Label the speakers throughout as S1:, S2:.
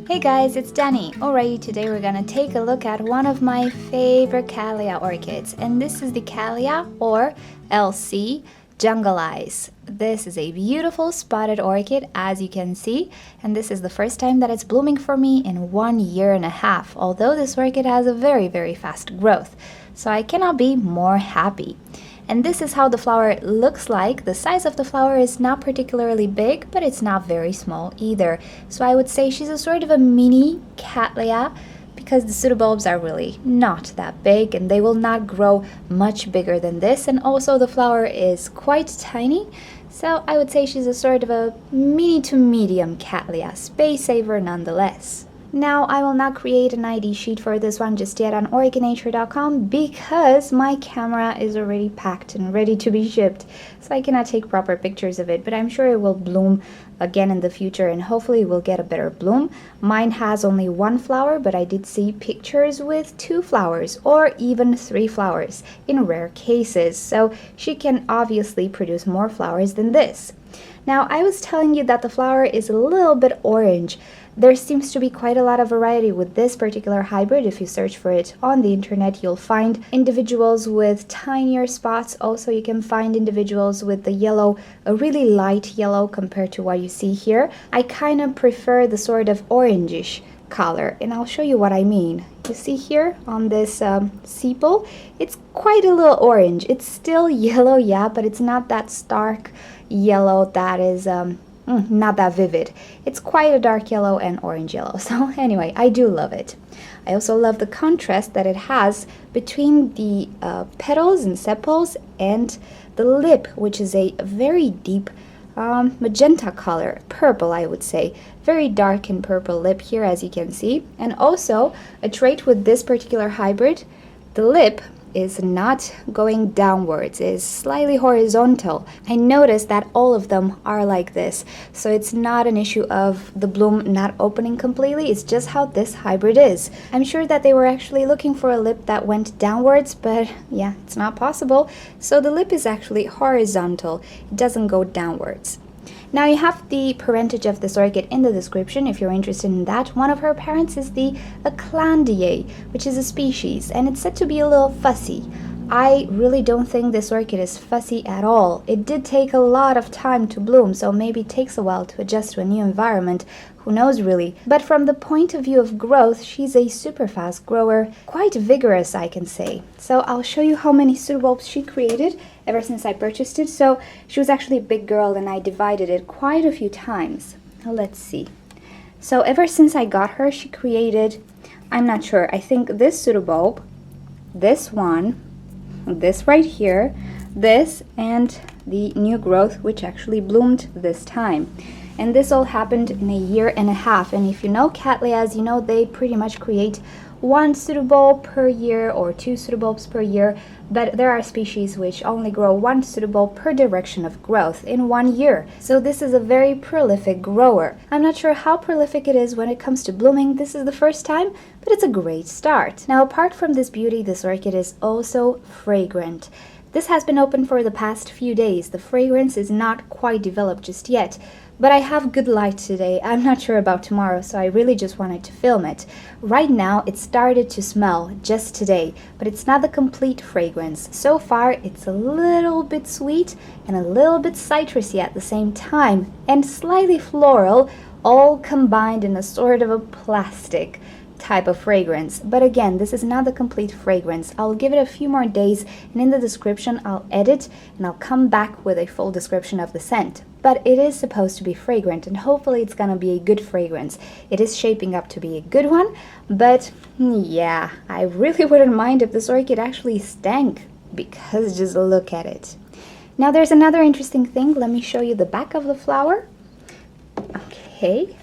S1: Hey guys, it's Danny. Alright, today we're gonna take a look at one of my favorite Cattleya orchids, and this is the Cattleya or LC Jungle Eyes. This is a beautiful spotted orchid, as you can see, and this is the first time that it's blooming for me in 1 year and a half, although this orchid has a very fast growth, so I cannot be more happy. And this is how the flower looks like. The size of the flower is not particularly big, but it's not very small either. So I would say she's a sort of a mini Cattleya, because the pseudobulbs are really not that big and they will not grow much bigger than this. And also the flower is quite tiny. So I would say she's a sort of a mini to medium Cattleya, space saver nonetheless. Now, I will not create an ID sheet for this one just yet on orchidnature.com because my camera is already packed and ready to be shipped, so I cannot take proper pictures of it, but I'm sure it will bloom again in the future and hopefully we'll get a better bloom. Mine has only 1 flower, but I did see pictures with 2 flowers or even 3 flowers in rare cases, so she can obviously produce more flowers than this. Now, I was telling you that the flower is a little bit orange. There seems to be quite a lot of variety with this particular hybrid. If you search for it on the internet, you'll find individuals with tinier spots. Also, you can find individuals with the yellow, a really light yellow compared to what you see here. I kind of prefer the sort of orangish color, and I'll show you what I mean. You see here on this sepal, it's quite a little orange. It's still yellow, yeah, but it's not that stark yellow that is not that vivid. It's quite a dark yellow and orange yellow. So anyway, I do love it. I also love the contrast that it has between the petals and sepals and the lip, which is a very deep magenta color, purple I would say, very dark and purple lip here, as you can see. And also a trait with this particular hybrid, the lip is not going downwards, is slightly horizontal. I noticed that all of them are like this, so it's not an issue of the bloom not opening completely, it's just how this hybrid is. I'm sure that they were actually looking for a lip that went downwards, but yeah, it's not possible. So the lip is actually horizontal, it doesn't go downwards. Now you have the parentage of this orchid in the description if you're interested in that. One of her parents is the aclandiae, which is a species, and it's said to be a little fussy. I really don't think this orchid is fussy at all. It did take a lot of time to bloom, so maybe it takes a while to adjust to a new environment. Who knows really? But from the point of view of growth, she's a super fast grower, quite vigorous I can say. So I'll show you how many pseudobulbs she created ever since I purchased it. So she was actually a big girl and I divided it quite a few times. Now let's see. So ever since I got her, she created, I'm not sure, I think this pseudobulb, this one, this right here, this, and the new growth which actually bloomed this time. And this all happened in 1.5 years. And if you know Cattleyas, you know they pretty much create 1 pseudobulb per year or 2 pseudobulbs per year, but there are species which only grow 1 pseudobulb per direction of growth in 1 year. So this is a very prolific grower. I'm not sure how prolific it is when it comes to blooming. This is the first time, but it's a great start. Now, apart from this beauty, this orchid is also fragrant. This has been open for the past few days. The fragrance is not quite developed just yet, but I have good light today. I'm not sure about tomorrow, so I really just wanted to film it. Right now, it started to smell just today, but it's not the complete fragrance. So far, it's a little bit sweet and a little bit citrusy at the same time, and slightly floral, all combined in a sort of a plastic type of fragrance. But again, this is not the complete fragrance. I'll give it a few more days, and in the description I'll edit and I'll come back with a full description of the scent. But it is supposed to be fragrant, and hopefully it's gonna be a good fragrance. It is shaping up to be a good one, but yeah, I really wouldn't mind if this orchid actually stank, because just look at it. Now there's another interesting thing. Let me show you the back of the flower. Okay.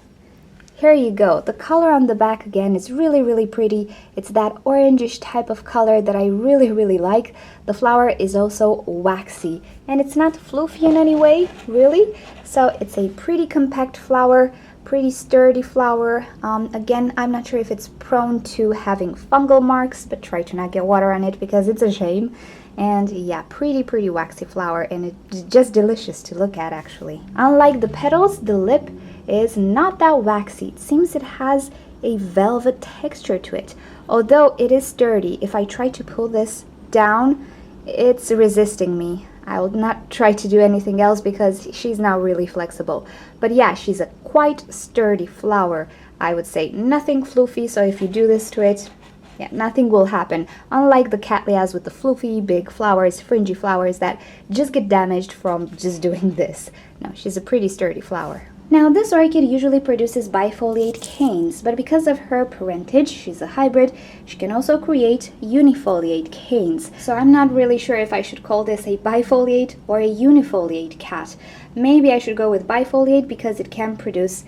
S1: Here you go. The color on the back again is really pretty. It's that orangish type of color that I really like. The flower is also waxy and it's not floofy in any way, really. So it's a pretty compact flower, pretty sturdy flower. Again, I'm not sure if it's prone to having fungal marks, but try to not get water on it because it's a shame. And yeah, pretty waxy flower, and it's just delicious to look at actually. Unlike the petals, the lip is not that waxy. It seems it has a velvet texture to it. Although it is sturdy, if I try to pull this down, it's resisting me. I will not try to do anything else because she's now really flexible. But yeah, she's a quite sturdy flower, I would say. Nothing floofy, so if you do this to it, yeah, nothing will happen. Unlike the Cattleyas with the floofy, big flowers, fringy flowers that just get damaged from just doing this. No, she's a pretty sturdy flower. Now, this orchid usually produces bifoliate canes, but because of her parentage, she's a hybrid, she can also create unifoliate canes. So I'm not really sure if I should call this a bifoliate or a unifoliate cat. Maybe I should go with bifoliate because it can produce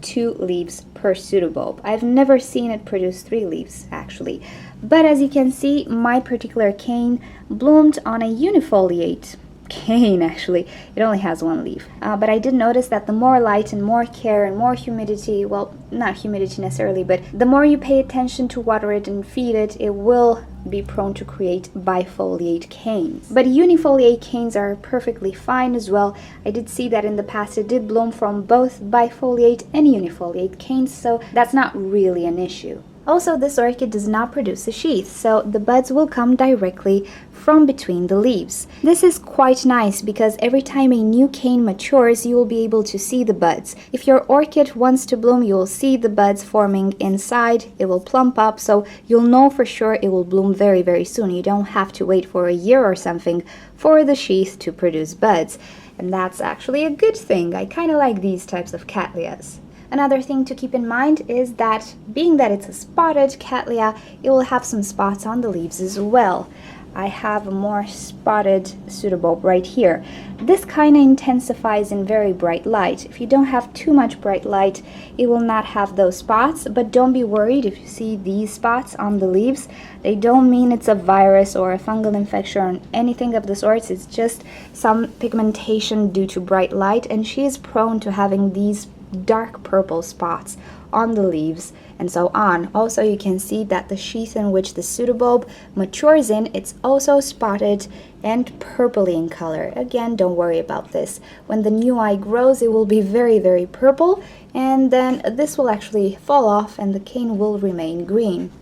S1: 2 leaves per pseudobulb. I've never seen it produce 3 leaves, actually. But as you can see, my particular cane bloomed on a unifoliate cane. Actually, it only has 1 leaf, but I did notice that the more light and more care and more humidity, well, not humidity necessarily, but the more you pay attention to water it and feed it, it will be prone to create bifoliate canes. But unifoliate canes are perfectly fine as well. I did see that in the past it did bloom from both bifoliate and unifoliate canes, so that's not really an issue. Also, this orchid does not produce a sheath, so the buds will come directly from between the leaves. This is quite nice because every time a new cane matures, you will be able to see the buds. If your orchid wants to bloom, you will see the buds forming inside. It will plump up, so you'll know for sure it will bloom very, very soon. You don't have to wait for a year or something for the sheath to produce buds. And that's actually a good thing. I kind of like these types of Cattleyas. Another thing to keep in mind is that being that it's a spotted Cattleya, it will have some spots on the leaves as well. I have a more spotted pseudobulb right here. This kind of intensifies in very bright light. If you don't have too much bright light, it will not have those spots, but don't be worried if you see these spots on the leaves. They don't mean it's a virus or a fungal infection or anything of the sorts. It's just some pigmentation due to bright light, and she is prone to having these dark purple spots on the leaves and so on. Also, you can see that the sheath in which the pseudobulb matures in, it's also spotted and purpley in color. Again, don't worry about this. When the new eye grows, it will be very, very purple, and then this will actually fall off and the cane will remain green.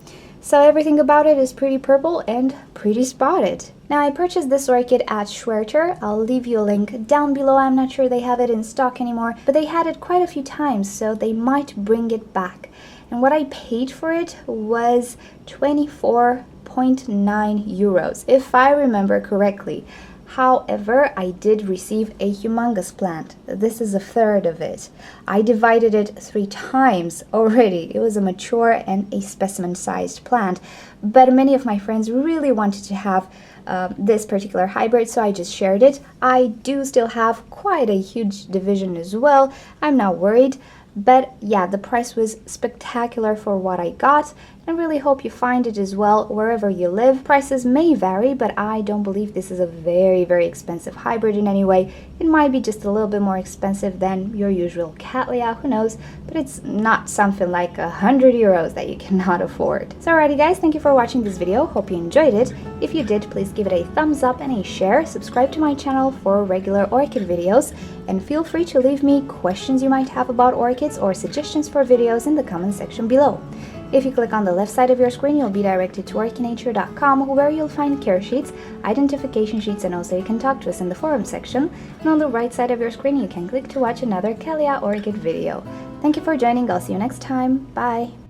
S1: So everything about it is pretty purple and pretty spotted. Now, I purchased this orchid at Schwerter. I'll leave you a link down below. I'm not sure they have it in stock anymore, but they had it quite a few times, so they might bring it back. And what I paid for it was 24.9 euros, if I remember correctly. However, I did receive a humongous plant. This is a third of it. I divided it 3 times already. It was a mature and a specimen-sized plant, but many of my friends really wanted to have this particular hybrid, so I just shared it. I do still have quite a huge division as well. I'm not worried. But yeah, the price was spectacular for what I got. I really hope you find it as well wherever you live. Prices may vary, but I don't believe this is a very, very expensive hybrid in any way. It might be just a little bit more expensive than your usual Cattleya, who knows, but it's not something like 100 euros that you cannot afford. So alrighty guys, thank you for watching this video. Hope you enjoyed it. If you did, please give it a thumbs up and a share. Subscribe to my channel for regular orchid videos, and feel free to leave me questions you might have about orchids or suggestions for videos in the comment section below. If you click on the left side of your screen, you'll be directed to orchidnature.com, where you'll find care sheets, identification sheets, and also you can talk to us in the forum section. And on the right side of your screen, you can click to watch another Cattleya orchid video. Thank you for joining. I'll see you next time. Bye!